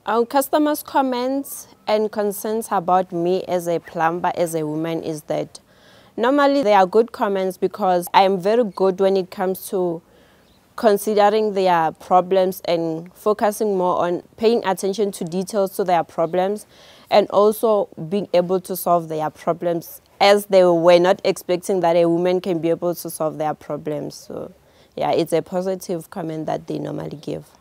Our customers' comments and concerns about me as a plumber, as a woman, is that normally they are good comments because I am very good when it comes to considering their problems and focusing more on paying attention to details to their problems and also being able to solve their problems, as they were not expecting that a woman can be able to solve their problems. So yeah, it's a positive comment that they normally give.